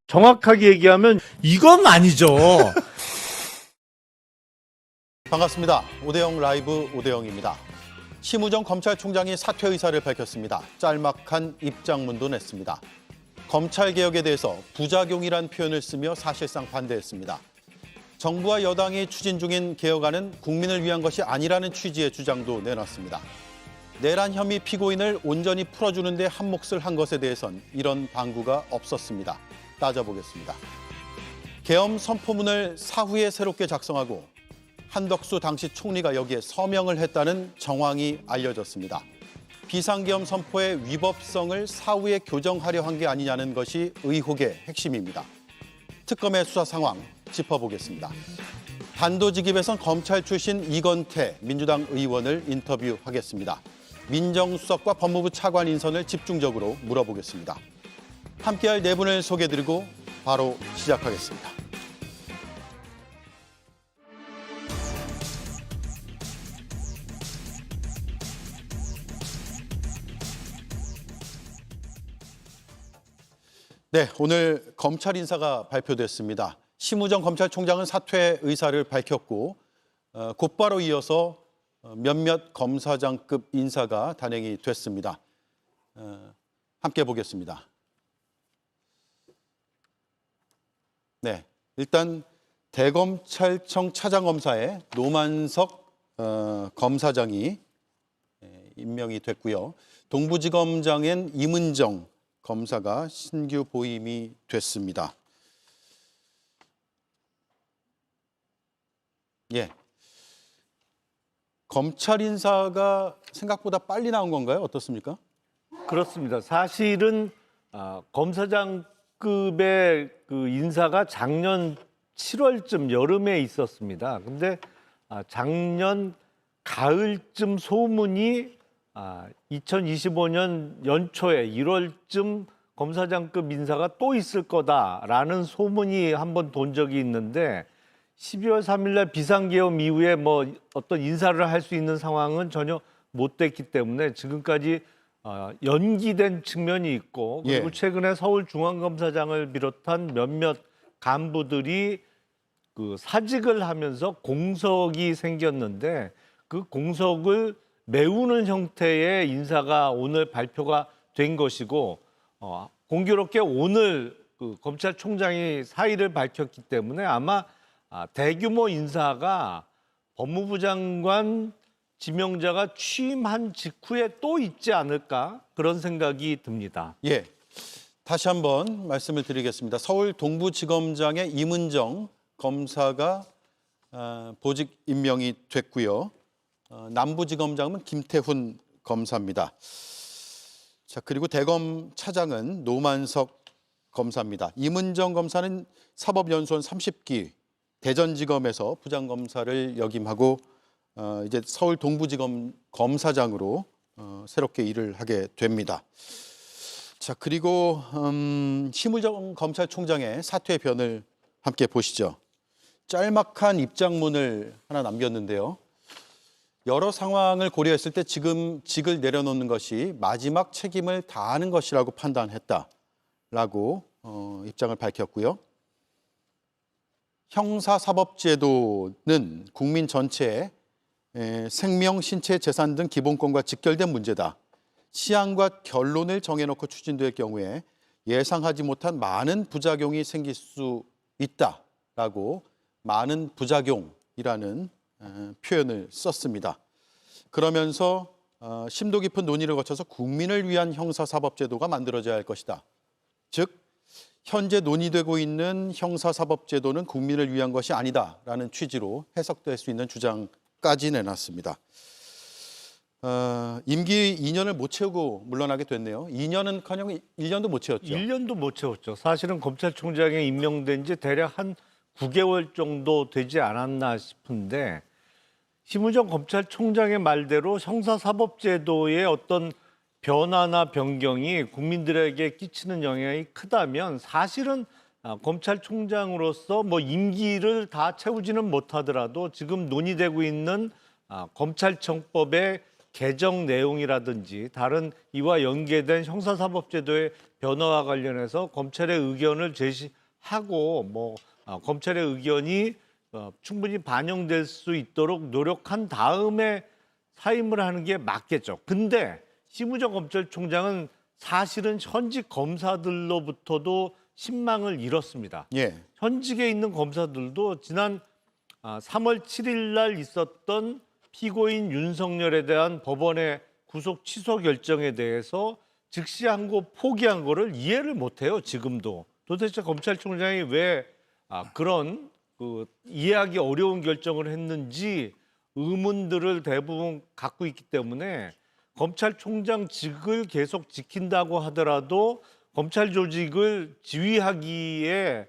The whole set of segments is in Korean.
정확하게 얘기하면 이건 아니죠. 반갑습니다. 오대영 라이브 오대영입니다. 심우정 검찰총장이 사퇴 의사를 밝혔습니다. 짤막한 입장문도 냈습니다. 검찰개혁에 대해서 부작용이란 표현을 쓰며 사실상 반대했습니다. 정부와 여당이 추진 중인 개혁안은 국민을 위한 것이 아니라는 취지의 주장도 내놨습니다. 내란 혐의 피고인을 온전히 풀어주는 데 한몫을 한 것에 대해선 이런 방구가 없었습니다. 따져보겠습니다. 계엄 선포문을 사후에 새롭게 작성하고 한덕수 당시 총리가 여기에 서명을 했다는 정황이 알려졌습니다. 비상계엄 선포의 위법성을 사후에 교정하려 한 게 아니냐는 것이 의혹의 핵심입니다. 특검의 수사 상황 짚어보겠습니다. 단도직입에선 검찰 출신 이건태 민주당 의원을 인터뷰하겠습니다. 민정수석과 법무부 차관 인선을 집중적으로 물어보겠습니다. 함께할 네 분을 소개해드리고 바로 시작하겠습니다. 네, 오늘 검찰 인사가 발표됐습니다. 심우정 검찰총장은 사퇴 의사를 밝혔고 곧바로 이어서 몇몇 검사장급 인사가 단행이 됐습니다. 함께 보겠습니다. 네, 일단 대검찰청 차장검사에 노만석 검사장이 임명이 됐고요. 동부지검장엔 임은정 검사가 신규 보임이 됐습니다. 예, 검찰 인사가 생각보다 빨리 나온 건가요? 어떻습니까? 그렇습니다. 사실은 검사장급의 그 인사가 작년 7월쯤 여름에 있었습니다. 근데 작년 가을쯤 소문이 2025년 연초에 1월쯤 검사장급 인사가 또 있을 거다라는 소문이 한번 돈 적이 있는데 12월 3일 날 비상계엄 이후에 뭐 어떤 인사를 할 수 있는 상황은 전혀 못 됐기 때문에 지금까지 연기된 측면이 있고 그리고 최근에 서울중앙검사장을 비롯한 몇몇 간부들이 그 사직을 하면서 공석이 생겼는데 그 공석을 메우는 형태의 인사가 오늘 발표가 된 것이고 공교롭게 오늘 그 검찰총장이 사의를 밝혔기 때문에 아마 대규모 인사가 법무부 장관 지명자가 취임한 직후에 또 있지 않을까 그런 생각이 듭니다. 예, 다시 한번 말씀을 드리겠습니다. 서울 동부지검장의 임은정 검사가 보직 임명이 됐고요. 남부지검장은 김태훈 검사입니다. 자, 그리고 대검 차장은 노만석 검사입니다. 임은정 검사는 사법연수원 30기 대전지검에서 부장검사를 역임하고 이제 서울 동부지검 검사장으로 새롭게 일을 하게 됩니다. 자, 그리고 심우정 검찰총장의 사퇴 변을 함께 보시죠. 짤막한 입장문을 하나 남겼는데요. 여러 상황을 고려했을 때 지금 직을 내려놓는 것이 마지막 책임을 다하는 것이라고 판단했다라고 입장을 밝혔고요. 형사사법제도는 국민 전체의 생명, 신체, 재산 등 기본권과 직결된 문제다. 시한과 결론을 정해놓고 추진될 경우에 예상하지 못한 많은 부작용이 생길 수 있다라고 많은 부작용이라는 표현을 썼습니다. 그러면서 심도 깊은 논의를 거쳐서 국민을 위한 형사사법제도가 만들어져야 할 것이다. 즉 현재 논의되고 있는 형사사법제도는 국민을 위한 것이 아니다라는 취지로 해석될 수 있는 주장까지 내놨습니다. 임기 2년을 못 채우고 물러나게 됐네요. 2년은커녕 1년도 못 채웠죠. 1년도 못 채웠죠. 사실은 검찰총장에 임명된 지 대략 한 9개월 정도 되지 않았나 싶은데 심우정 검찰총장의 말대로 형사사법제도의 어떤 변화나 변경이 국민들에게 끼치는 영향이 크다면 사실은 검찰총장으로서 뭐 임기를 다 채우지는 못하더라도 지금 논의되고 있는 검찰청법의 개정 내용이라든지 다른 이와 연계된 형사사법제도의 변화와 관련해서 검찰의 의견을 제시하고 검찰의 의견이 충분히 반영될 수 있도록 노력한 다음에 사임을 하는 게 맞겠죠. 근데 심우정 검찰총장은 사실은 현직 검사들로부터도 신망을 잃었습니다. 예. 현직에 있는 검사들도 지난 3월 7일 날 있었던 피고인 윤석열에 대한 법원의 구속 취소 결정에 대해서 즉시 항고 포기한 거를 이해를 못해요. 지금도. 도대체 검찰총장이 왜 그런 이해하기 어려운 결정을 했는지 의문들을 대부분 갖고 있기 때문에 검찰총장직을 계속 지킨다고 하더라도 검찰 조직을 지휘하기에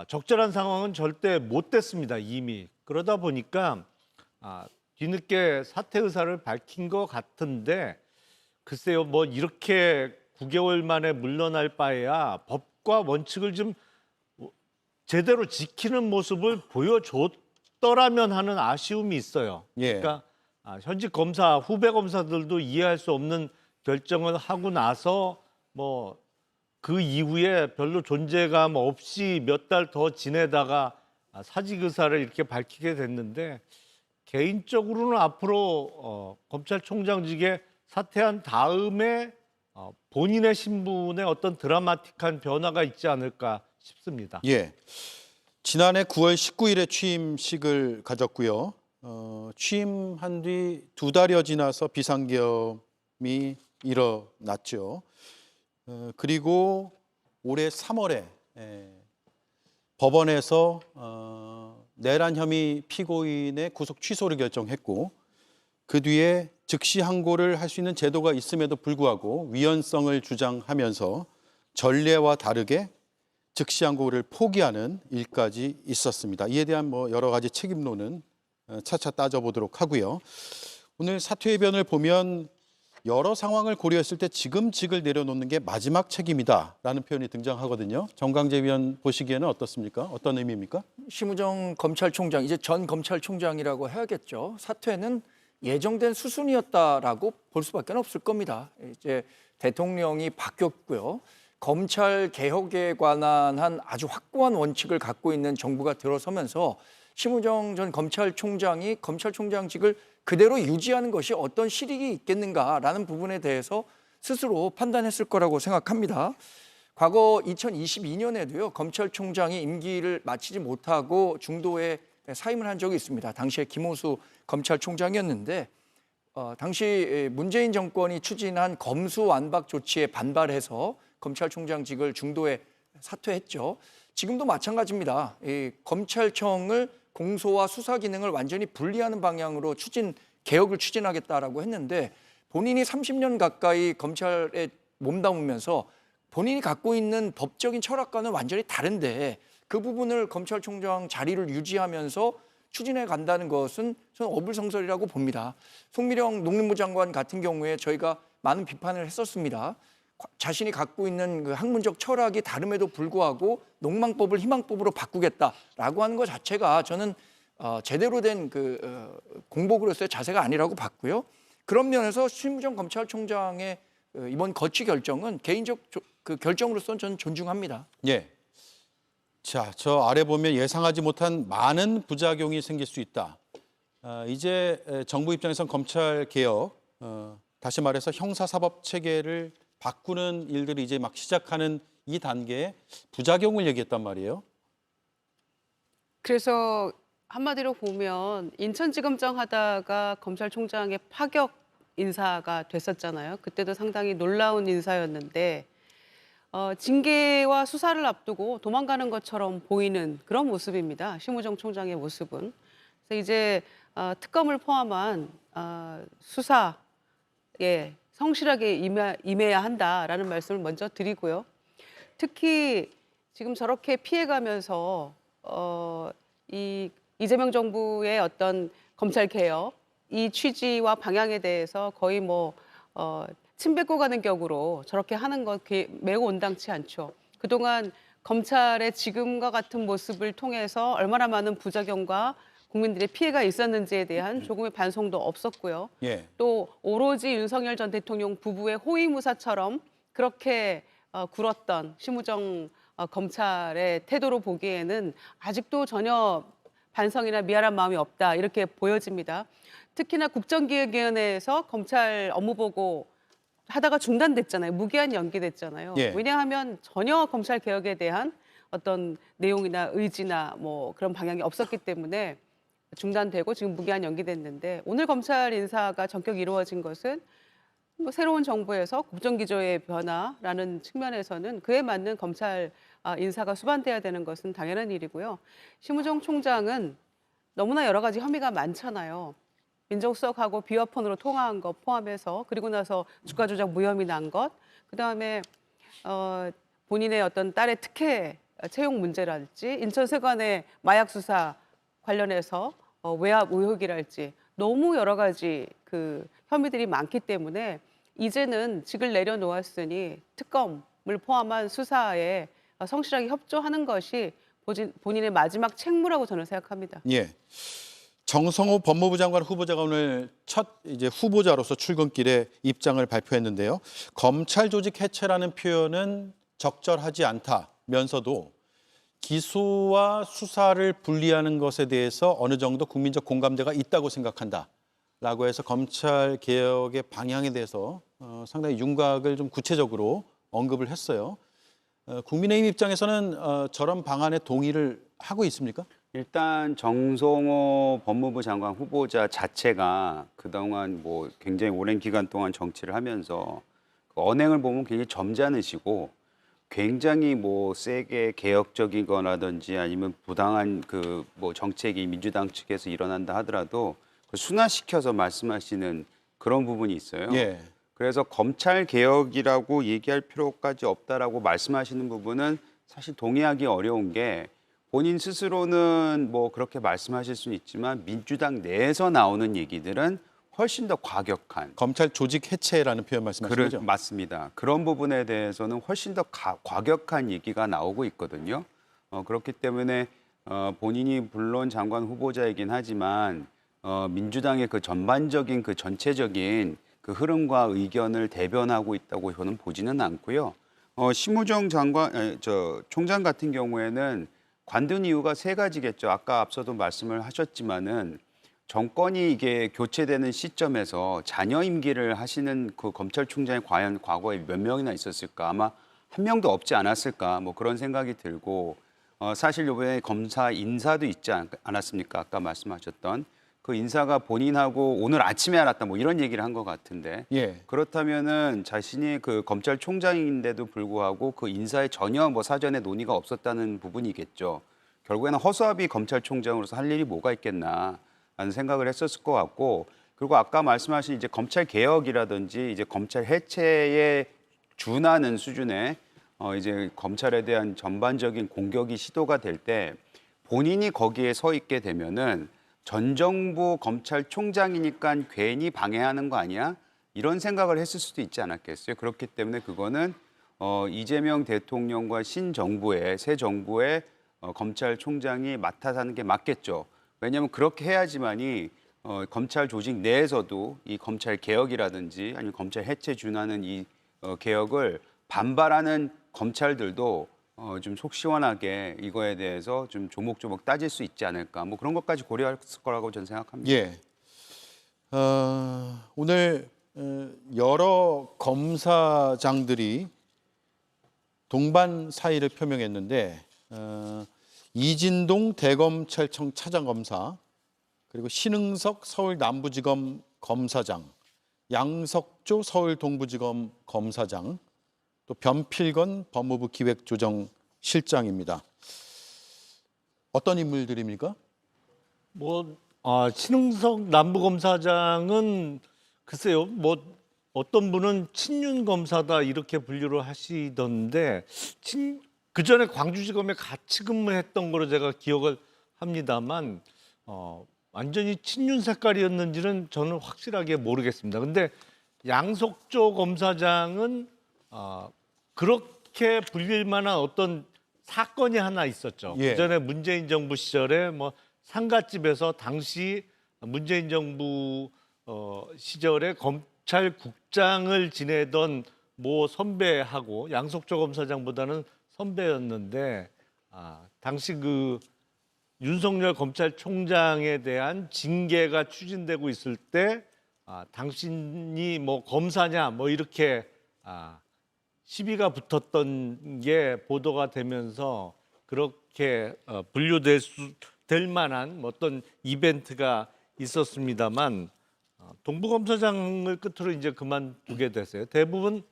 적절한 상황은 절대 못 됐습니다. 이미. 그러다 보니까 뒤늦게 사퇴 의사를 밝힌 것 같은데 글쎄요. 이렇게 9개월 만에 물러날 바에야 법과 원칙을 좀 제대로 지키는 모습을 보여줬더라면 하는 아쉬움이 있어요. 예. 그러니까 현직 검사, 후배 검사들도 이해할 수 없는 결정을 하고 나서 그 이후에 별로 존재감 없이 몇 달 더 지내다가 사직 의사를 이렇게 밝히게 됐는데 개인적으로는 앞으로 검찰총장직에 사퇴한 다음에 본인의 신분에 어떤 드라마틱한 변화가 있지 않을까 싶습니다. 예. 지난해 9월 19일에 취임식을 가졌고요. 취임한 뒤 2달여 지나서 비상계엄이 일어났죠. 그리고 올해 3월에 법원에서 내란 혐의 피고인의 구속 취소를 결정했고 그 뒤에 즉시 항고를 할 수 있는 제도가 있음에도 불구하고 위헌성을 주장하면서 전례와 다르게 즉시 항고를 포기하는 일까지 있었습니다. 이에 대한 여러 가지 책임론은 차차 따져보도록 하고요. 오늘 사퇴의변을 보면 여러 상황을 고려했을 때 지금 직을 내려놓는 게 마지막 책임이다라는 표현이 등장하거든요. 정강재 위원 보시기에는 어떻습니까? 어떤 의미입니까? 심우정 검찰총장, 이제 전 검찰총장이라고 해야겠죠. 사퇴는 예정된 수순이었다라고 볼 수밖에 없을 겁니다. 이제 대통령이 바뀌었고요. 검찰 개혁에 관한 한 아주 확고한 원칙을 갖고 있는 정부가 들어서면서 심우정 전 검찰총장이 검찰총장직을 그대로 유지하는 것이 어떤 실익이 있겠는가라는 부분에 대해서 스스로 판단했을 거라고 생각합니다. 과거 2022년에도요. 검찰총장이 임기를 마치지 못하고 중도에 사임을 한 적이 있습니다. 당시에 김호수 검찰총장이었는데 당시 문재인 정권이 추진한 검수완박 조치에 반발해서 검찰총장직을 중도에 사퇴했죠. 지금도 마찬가지입니다. 이 검찰청을 공소와 수사 기능을 완전히 분리하는 방향으로 개혁을 추진하겠다라고 했는데 본인이 30년 가까이 검찰에 몸담으면서 본인이 갖고 있는 법적인 철학과는 완전히 다른데 그 부분을 검찰총장 자리를 유지하면서 추진해 간다는 것은 저는 어불성설이라고 봅니다. 송미령 농림부 장관 같은 경우에 저희가 많은 비판을 했었습니다. 자신이 갖고 있는 그 학문적 철학이 다름에도 불구하고 농망법을 희망법으로 바꾸겠다라고 하는 것 자체가 저는 제대로 된 공복으로서의 자세가 아니라고 봤고요. 그런 면에서 심우정 검찰총장의 이번 거취 결정은 개인적 결정으로서는 저는 존중합니다. 예. 자, 저 아래 보면 예상하지 못한 많은 부작용이 생길 수 있다. 이제 정부 입장에선 검찰 개혁, 다시 말해서 형사사법 체계를 바꾸는 일들이 이제 막 시작하는 이 단계에 부작용을 얘기했단 말이에요. 그래서 한마디로 보면 인천지검장 하다가 검찰총장의 파격 인사가 됐었잖아요. 그때도 상당히 놀라운 인사였는데 징계와 수사를 앞두고 도망가는 것처럼 보이는 그런 모습입니다. 심우정 총장의 모습은. 그래서 이제 특검을 포함한 수사에 성실하게 임해야 한다라는 말씀을 먼저 드리고요. 특히 지금 저렇게 피해가면서 이재명 정부의 어떤 검찰 개혁 이 취지와 방향에 대해서 거의 침 뱉고 가는 격으로 저렇게 하는 것 매우 온당치 않죠. 그동안 검찰의 지금과 같은 모습을 통해서 얼마나 많은 부작용과 국민들의 피해가 있었는지에 대한 조금의 반성도 없었고요. 예. 또 오로지 윤석열 전 대통령 부부의 호위무사처럼 그렇게 굴었던 심우정 검찰의 태도로 보기에는 아직도 전혀 반성이나 미안한 마음이 없다 이렇게 보여집니다. 특히나 국정기획위원회에서 검찰 업무 보고 하다가 중단됐잖아요. 무기한 연기됐잖아요. 예. 왜냐하면 전혀 검찰 개혁에 대한 어떤 내용이나 의지나 뭐 그런 방향이 없었기 때문에 중단되고 지금 무기한 연기됐는데 오늘 검찰 인사가 전격 이루어진 것은 뭐 새로운 정부에서 국정기조의 변화라는 측면에서는 그에 맞는 검찰 인사가 수반돼야 되는 것은 당연한 일이고요. 심우정 총장은 너무나 여러 가지 혐의가 많잖아요. 민정수석하고 비화폰으로 통화한 것 포함해서 그리고 나서 주가 조작 무혐의 난 것, 그다음에 본인의 어떤 딸의 특혜 채용 문제랄지 인천세관의 마약 수사 관련해서 외압 의혹이랄지 너무 여러 가지 그 혐의들이 많기 때문에 이제는 직을 내려놓았으니 특검을 포함한 수사에 성실하게 협조하는 것이 본인의 마지막 책무라고 저는 생각합니다. 예. 정성호 법무부 장관 후보자가 오늘 첫 이제 후보자로서 출근길에 입장을 발표했는데요. 검찰 조직 해체라는 표현은 적절하지 않다면서도 기소와 수사를 분리하는 것에 대해서 어느 정도 국민적 공감대가 있다고 생각한다라고 해서 검찰 개혁의 방향에 대해서 상당히 윤곽을 좀 구체적으로 언급을 했어요. 국민의힘 입장에서는 저런 방안에 동의를 하고 있습니까? 일단 정성호 법무부 장관 후보자 자체가 그동안 뭐 굉장히 오랜 기간 동안 정치를 하면서 그 언행을 보면 굉장히 점잖으시고 굉장히 뭐 세게 개혁적인 거라든지 아니면 부당한 그 뭐 정책이 민주당 측에서 일어난다 하더라도 그걸 순화시켜서 말씀하시는 그런 부분이 있어요. 예. 그래서 검찰 개혁이라고 얘기할 필요까지 없다라고 말씀하시는 부분은 사실 동의하기 어려운 게 본인 스스로는 뭐 그렇게 말씀하실 수는 있지만 민주당 내에서 나오는 얘기들은 훨씬 더 과격한 검찰 조직 해체라는 표현 말씀하시는 거죠? 맞습니다. 그런 부분에 대해서는 훨씬 더 과격한 얘기가 나오고 있거든요. 그렇기 때문에 본인이 물론 장관 후보자이긴 하지만 민주당의 그 전반적인 그 전체적인 그 흐름과 의견을 대변하고 있다고 저는 보지는 않고요. 심우정 총장 같은 경우에는 관둔 이유가 세 가지겠죠. 아까 앞서도 말씀을 하셨지만은 정권이 이게 교체되는 시점에서 잔여 임기를 하시는 그 검찰총장이 과연 과거에 몇 명이나 있었을까? 아마 한 명도 없지 않았을까? 뭐 그런 생각이 들고 사실 이번에 검사 인사도 있지 않았습니까? 아까 말씀하셨던 그 인사가 본인하고 오늘 아침에 알았다 뭐 이런 얘기를 한 것 같은데 예. 그렇다면은 자신이 그 검찰총장인데도 불구하고 그 인사에 전혀 뭐 사전에 논의가 없었다는 부분이겠죠. 결국에는 허수아비 검찰총장으로서 할 일이 뭐가 있겠나 라는 생각을 했었을 것 같고 그리고 아까 말씀하신 이제 검찰 개혁이라든지 이제 검찰 해체에 준하는 수준의 이제 검찰에 대한 전반적인 공격이 시도가 될 때 본인이 거기에 서 있게 되면은 전 정부 검찰총장이니까 괜히 방해하는 거 아니야? 이런 생각을 했을 수도 있지 않았겠어요. 그렇기 때문에 그거는 이재명 대통령과 신정부의 새 정부의 검찰총장이 맡아서 하는 게 맞겠죠. 왜냐하면 그렇게 해야지만이 검찰 조직 내에서도 이 검찰 개혁이라든지 아니면 검찰 해체 준하는 이 개혁을 반발하는 검찰들도 좀 속 시원하게 이거에 대해서 좀 조목조목 따질 수 있지 않을까 뭐 그런 것까지 고려했을 거라고 저는 생각합니다. 예. 오늘 여러 검사장들이 동반 사의를 표명했는데 이진동 대검찰청 차장검사 그리고 신흥석 서울 남부지검 검사장, 양석조 서울 동부지검 검사장, 또 변필건 법무부 기획조정실장입니다. 어떤 인물들입니까? 신흥석 남부검사장은 글쎄요, 뭐 어떤 분은 친윤 검사다 이렇게 분류를 하시던데 그 전에 광주지검에 같이 근무했던 거로 제가 기억을 합니다만 완전히 친윤 색깔이었는지는 저는 확실하게 모르겠습니다. 근데 양석조 검사장은 그렇게 불릴 만한 어떤 사건이 하나 있었죠. 예. 그전에 문재인 정부 시절에 뭐 상가집에서 당시 문재인 정부 시절에 검찰국장을 지내던 모 선배하고 양석조 검사장보다는 선배였는데 당시 그 윤석열 검찰총장에 대한 징계가 추진되고 있을 때 당신이 뭐 검사냐 뭐 이렇게 시비가 붙었던 게 보도가 되면서 그렇게 될 만한 어떤 이벤트가 있었습니다만 동부검사장을 끝으로 이제 그만두게 됐어요. 대부분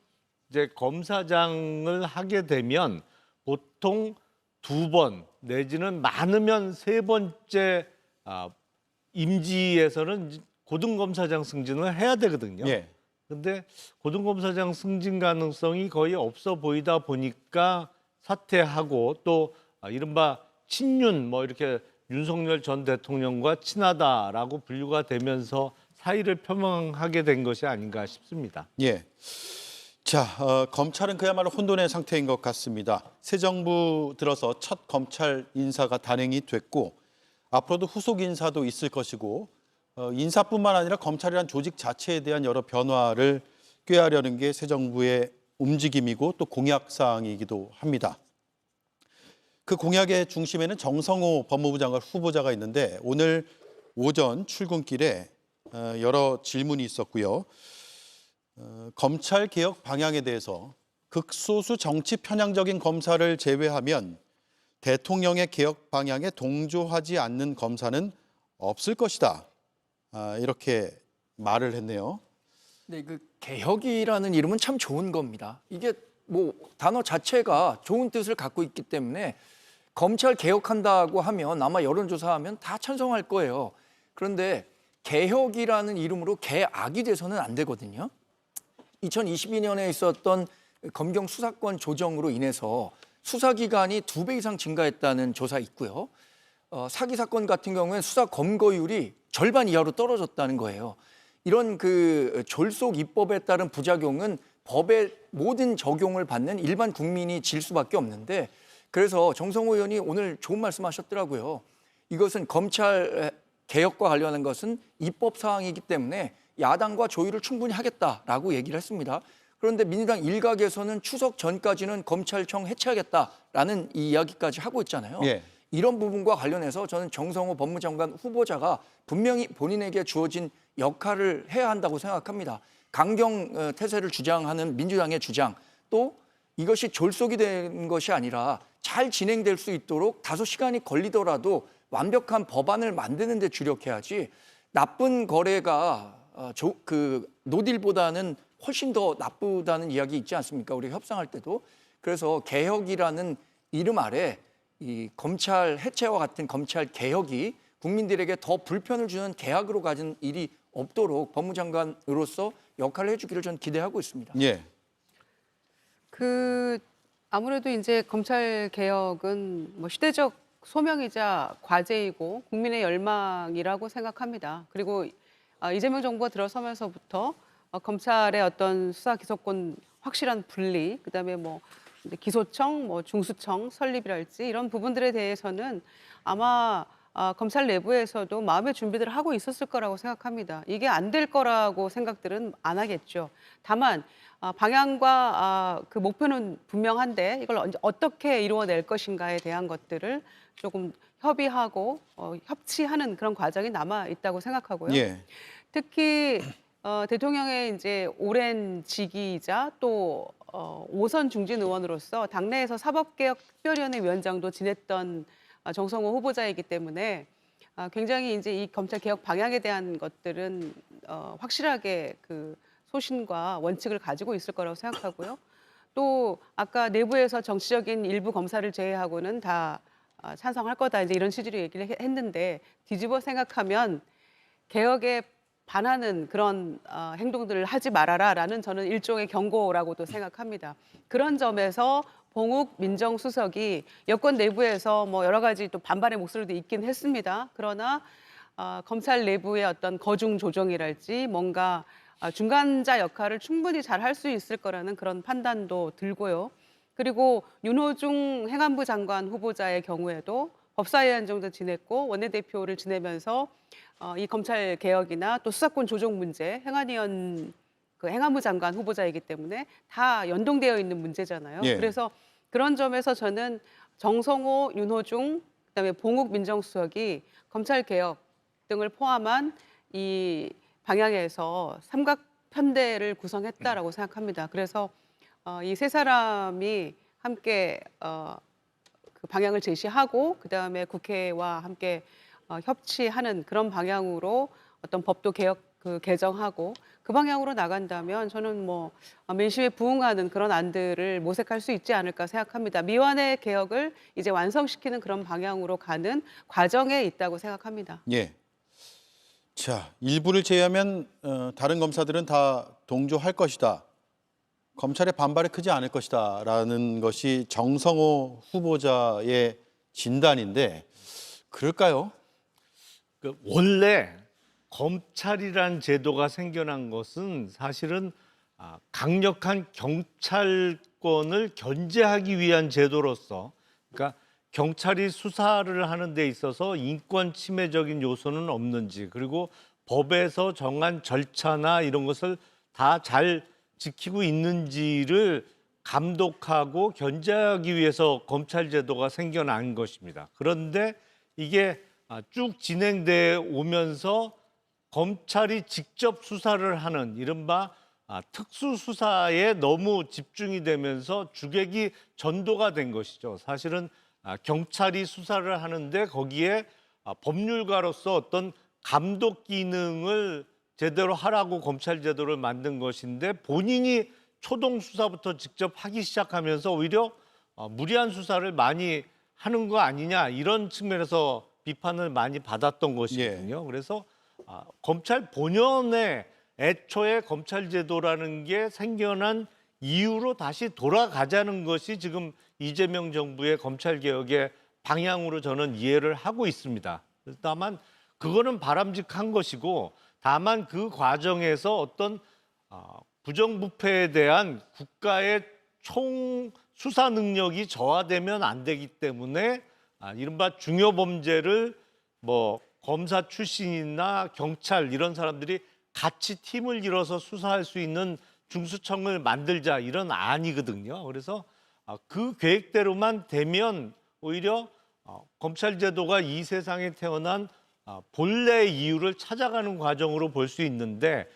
이제 검사장을 하게 되면 보통 2번 내지는 많으면 3번째 임기에서는 고등검사장 승진을 해야 되거든요. 예. 근데 고등검사장 승진 가능성이 거의 없어 보이다 보니까 사퇴하고 또 이른바 친윤 뭐 이렇게 윤석열 전 대통령과 친하다라고 분류가 되면서 사의를 표명하게 된 것이 아닌가 싶습니다. 예. 자, 검찰은 그야말로 혼돈의 상태인 것 같습니다. 새 정부 들어서 첫 검찰 인사가 단행이 됐고 앞으로도 후속 인사도 있을 것이고 인사뿐만 아니라 검찰이란 조직 자체에 대한 여러 변화를 꾀하려는 게 새 정부의 움직임이고 또 공약 사항이기도 합니다. 그 공약의 중심에는 정성호 법무부 장관 후보자가 있는데 오늘 오전 출근길에 여러 질문이 있었고요. 검찰 개혁 방향에 대해서 극소수 정치 편향적인 검사를 제외하면 대통령의 개혁 방향에 동조하지 않는 검사는 없을 것이다. 이렇게 말을 했네요. 네, 그 개혁이라는 이름은 참 좋은 겁니다. 이게 뭐 단어 자체가 좋은 뜻을 갖고 있기 때문에 검찰 개혁한다고 하면 아마 여론조사하면 다 찬성할 거예요. 그런데 개혁이라는 이름으로 개악이 돼서는 안 되거든요. 2022년에 있었던 검경 수사권 조정으로 인해서 수사기간이 2배 이상 증가했다는 조사 있고요. 사기 사건 같은 경우에 수사 검거율이 절반 이하로 떨어졌다는 거예요. 이런 그 졸속 입법에 따른 부작용은 법의 모든 적용을 받는 일반 국민이 질 수밖에 없는데 그래서 정성호 의원이 오늘 좋은 말씀하셨더라고요. 이것은 검찰 개혁과 관련한 것은 입법 사항이기 때문에 야당과 조율을 충분히 하겠다라고 얘기를 했습니다. 그런데 민주당 일각에서는 추석 전까지는 검찰청 해체하겠다라는 이 이야기까지 하고 있잖아요. 예. 이런 부분과 관련해서 저는 정성호 법무장관 후보자가 분명히 본인에게 주어진 역할을 해야 한다고 생각합니다. 강경 태세를 주장하는 민주당의 주장, 또 이것이 졸속이 된 것이 아니라 잘 진행될 수 있도록 다소 시간이 걸리더라도 완벽한 법안을 만드는 데 주력해야지 나쁜 거래가 그 노딜보다는 훨씬 더 나쁘다는 이야기 있지 않습니까? 우리가 협상할 때도. 그래서 개혁이라는 이름 아래 이 검찰 해체와 같은 검찰 개혁이 국민들에게 더 불편을 주는 개혁으로 가진 일이 없도록 법무장관으로서 역할을 해주기를 저는 기대하고 있습니다. 예. 아무래도 이제 검찰 개혁은 뭐 시대적 소명이자 과제이고 국민의 열망이라고 생각합니다. 그리고 이재명 정부가 들어서면서부터 검찰의 어떤 수사 기소권 확실한 분리, 그다음에 뭐 이제 기소청, 뭐 중수청 설립이랄지 이런 부분들에 대해서는 아마 검찰 내부에서도 마음의 준비들을 하고 있었을 거라고 생각합니다. 이게 안 될 거라고 생각들은 안 하겠죠. 다만 방향과 그 목표는 분명한데 이걸 어떻게 이루어낼 것인가에 대한 것들을 조금 협의하고 협치하는 그런 과정이 남아 있다고 생각하고요. 예. 특히 대통령의 이제 오랜 직위이자 또 5선 중진 의원으로서 당내에서 사법개혁특별위원회 위원장도 지냈던 정성호 후보자이기 때문에 굉장히 이제 이 검찰 개혁 방향에 대한 것들은 확실하게 그 소신과 원칙을 가지고 있을 거라고 생각하고요. 또 아까 내부에서 정치적인 일부 검사를 제외하고는 다 찬성할 거다 이제 이런 취지로 얘기를 했는데 뒤집어 생각하면 개혁에 반하는 그런 행동들을 하지 말아라라는 저는 일종의 경고라고도 생각합니다. 그런 점에서 봉욱 민정수석이 여권 내부에서 뭐 여러 가지 또 반발의 목소리도 있긴 했습니다. 그러나 검찰 내부의 어떤 거중 조정이랄지 뭔가 중간자 역할을 충분히 잘 할 수 있을 거라는 그런 판단도 들고요. 그리고 윤호중 행안부 장관 후보자의 경우에도 법사위원 정도 지냈고 원내대표를 지내면서 이 검찰 개혁이나 또 수사권 조정 문제, 행안위원 그 행안부 장관 후보자이기 때문에 다 연동되어 있는 문제잖아요. 예. 그래서 그런 점에서 저는 정성호, 윤호중, 그다음에 봉욱 민정수석이 검찰 개혁 등을 포함한 이 방향에서 삼각 편대를 구성했다라고 생각합니다. 그래서 이 세 사람이 함께 그 방향을 제시하고 그다음에 국회와 함께 협치하는 그런 방향으로 어떤 법도 개정하고 그 방향으로 나간다면 저는 뭐 민심에 부응하는 그런 안들을 모색할 수 있지 않을까 생각합니다. 미완의 개혁을 이제 완성시키는 그런 방향으로 가는 과정에 있다고 생각합니다. 예. 자, 일부를 제외하면 다른 검사들은 다 동조할 것이다. 검찰의 반발이 크지 않을 것이다라는 것이 정성호 후보자의 진단인데 그럴까요? 그 원래 검찰이란 제도가 생겨난 것은 사실은 강력한 경찰권을 견제하기 위한 제도로서, 그러니까 경찰이 수사를 하는 데 있어서 인권 침해적인 요소는 없는지, 그리고 법에서 정한 절차나 이런 것을 다 잘 지키고 있는지를 감독하고 견제하기 위해서 검찰 제도가 생겨난 것입니다. 그런데 이게 쭉 진행돼 오면서 검찰이 직접 수사를 하는 이른바 특수수사에 너무 집중이 되면서 주객이 전도가 된 것이죠. 사실은 경찰이 수사를 하는데 거기에 법률가로서 어떤 감독 기능을 제대로 하라고 검찰 제도를 만든 것인데 본인이 초동 수사부터 직접 하기 시작하면서 오히려 무리한 수사를 많이 하는 거 아니냐 이런 측면에서 비판을 많이 받았던 것이거든요. 그래서 검찰 본연의 애초에 검찰 제도라는 게 생겨난 이유로 다시 돌아가자는 것이 지금 이재명 정부의 검찰 개혁의 방향으로 저는 이해를 하고 있습니다. 다만 그거는 바람직한 것이고, 다만 그 과정에서 어떤 부정부패에 대한 국가의 총 수사 능력이 저하되면 안 되기 때문에 이른바 중요 범죄를 뭐 검사 출신이나 경찰 이런 사람들이 같이 팀을 이뤄서 수사할 수 있는 중수청을 만들자 이런 안이거든요. 그래서 그 계획대로만 되면 오히려 검찰 제도가 이 세상에 태어난 본래 이유를 찾아가는 과정으로 볼 수 있는데,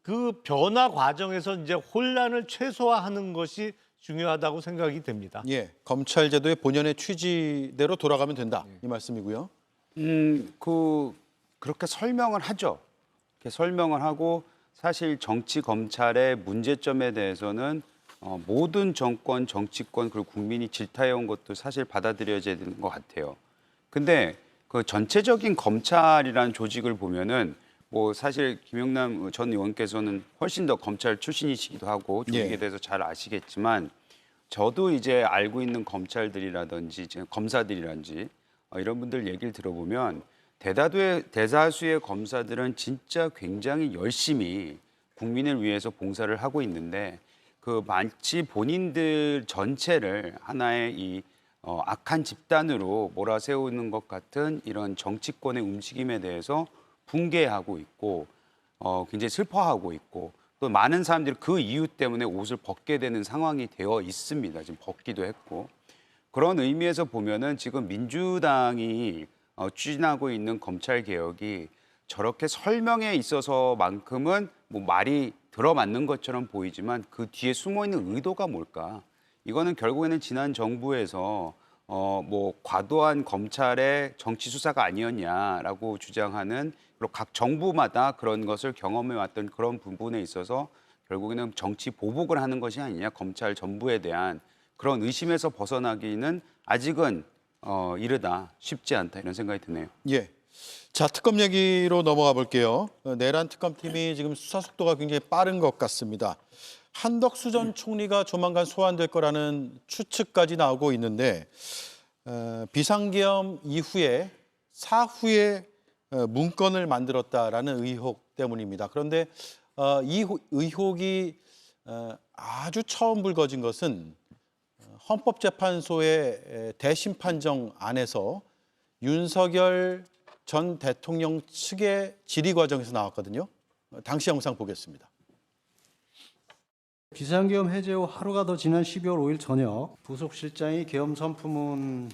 그 변화 과정에서 이제 혼란을 최소화하는 것이 중요하다고 생각이 됩니다. 예, 검찰 제도의 본연의 취지대로 돌아가면 된다 이 말씀이고요. 그렇게 설명을 하죠. 이렇게 설명을 하고 사실 정치 검찰의 문제점에 대해서는 모든 정권, 정치권 그리고 국민이 질타해온 것도 사실 받아들여져야 되는 것 같아요. 근데 그 전체적인 검찰이라는 조직을 보면은 뭐 사실 김영남 전 의원께서는 훨씬 더 검찰 출신이시기도 하고 조직에 예. 대해서 잘 아시겠지만 저도 이제 알고 있는 검찰들이라든지 검사들이라든지 이런 분들 얘기를 들어보면 대다수의 검사들은 진짜 굉장히 열심히 국민을 위해서 봉사를 하고 있는데 그 마치 본인들 전체를 하나의 이 악한 집단으로 몰아세우는 것 같은 이런 정치권의 움직임에 대해서 붕괴하고 있고 굉장히 슬퍼하고 있고 또 많은 사람들이 그 이유 때문에 옷을 벗게 되는 상황이 되어 있습니다. 지금 벗기도 했고 그런 의미에서 보면은 지금 민주당이 추진하고 있는 검찰 개혁이 저렇게 설명에 있어서만큼은 뭐 말이 들어맞는 것처럼 보이지만 그 뒤에 숨어 있는 의도가 뭘까? 이거는 결국에는 지난 정부에서 뭐 과도한 검찰의 정치 수사가 아니었냐라고 주장하는 그리고 각 정부마다 그런 것을 경험해 왔던 그런 부분에 있어서 결국에는 정치 보복을 하는 것이 아니냐 검찰 전부에 대한 그런 의심에서 벗어나기는 아직은 이르다 쉽지 않다 이런 생각이 드네요. 예. 자, 특검 얘기로 넘어가 볼게요. 내란 특검팀이 지금 수사 속도가 굉장히 빠른 것 같습니다. 한덕수 전 총리가 조만간 소환될 거라는 추측까지 나오고 있는데 비상계엄 이후에 사후에 문건을 만들었다라는 의혹 때문입니다. 그런데 이 의혹이 아주 처음 불거진 것은 헌법재판소의 대심판정 안에서 윤석열 전 대통령 측의 질의 과정에서 나왔거든요. 당시 영상 보겠습니다. 비상계엄 해제 후 하루가 더 지난 12월 5일 저녁 부속실장이 계엄 선포문을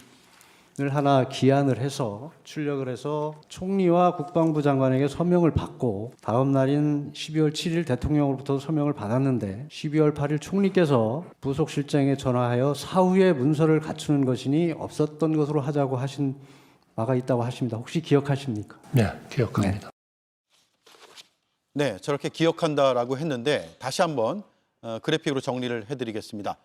하나 기한을 해서 출력을 해서 총리와 국방부 장관에게 서명을 받고 다음 날인 12월 7일 대통령으로부터 서명을 받았는데 12월 8일 총리께서 부속실장에 전화하여 사후에 문서를 갖추는 것이니 없었던 것으로 하자고 하신 바가 있다고 하십니다. 혹시 기억하십니까? 네, 기억합니다. 네, 저렇게 기억한다라고 했는데 다시 한번 그래픽으로 정리를 해드리겠습니다.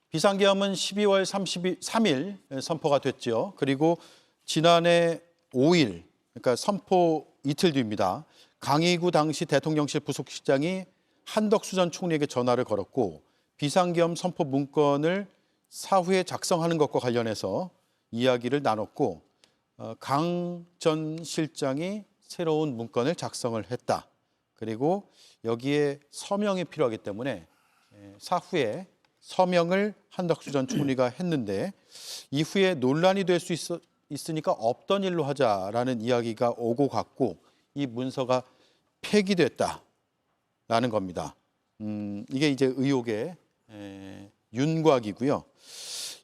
비상계엄은 12월 3일 선포가 됐죠. 그리고 지난해 5일, 그러니까 선포 이틀 뒤입니다. 강희구 당시 대통령실 부속실장이 한덕수 전 총리에게 전화를 걸었고 비상계엄 선포 문건을 사후에 작성하는 것과 관련해서 이야기를 나눴고 강 전 실장이 새로운 문건을 작성을 했다. 그리고 여기에 서명이 필요하기 때문에 사후에 서명을 한덕수 전 총리가 했는데 이후에 논란이 될 수 있으니까 없던 일로 하자라는 이야기가 오고 갔고 이 문서가 폐기됐다라는 겁니다. 이게 이제 의혹의 윤곽이고요.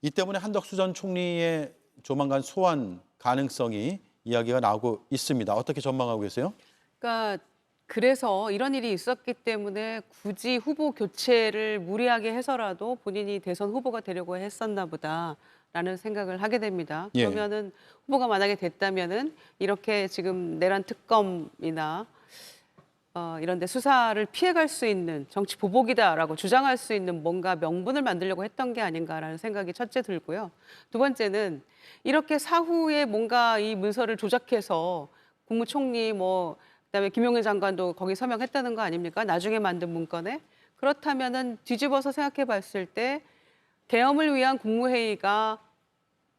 이 때문에 한덕수 전 총리의 조만간 소환 가능성이 이야기가 나오고 있습니다. 어떻게 전망하고 계세요? 그러니까 그래서 이런 일이 있었기 때문에 굳이 후보 교체를 무리하게 해서라도 본인이 대선 후보가 되려고 했었나 보다라는 생각을 하게 됩니다. 예. 그러면은 후보가 만약에 됐다면은 이렇게 지금 내란 특검이나 이런 데 수사를 피해갈 수 있는 정치 보복이다라고 주장할 수 있는 뭔가 명분을 만들려고 했던 게 아닌가라는 생각이 첫째 들고요. 두 번째는 이렇게 사후에 뭔가 이 문서를 조작해서 국무총리 그다음에 김용일 장관도 거기 서명했다는 거 아닙니까? 나중에 만든 문건에. 그렇다면은 뒤집어서 생각해 봤을 때 계엄을 위한 국무회의가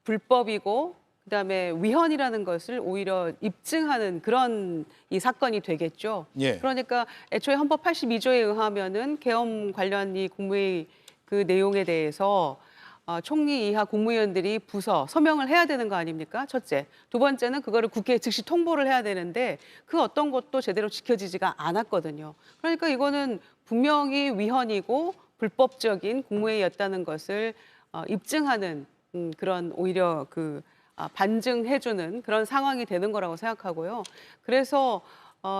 불법이고 그다음에 위헌이라는 것을 오히려 입증하는 그런 이 사건이 되겠죠. 예. 그러니까 애초에 헌법 82조에 의하면은 계엄 관련 이 국무회의 그 내용에 대해서 총리 이하 국무위원들이 부서 서명을 해야 되는 거 아닙니까? 첫째. 두 번째는 그거를 국회에 즉시 통보를 해야 되는데 그 어떤 것도 제대로 지켜지지가 않았거든요. 그러니까 이거는 분명히 위헌이고 불법적인 국무회의였다는 것을 입증하는 그런 오히려 반증해주는 그런 상황이 되는 거라고 생각하고요. 그래서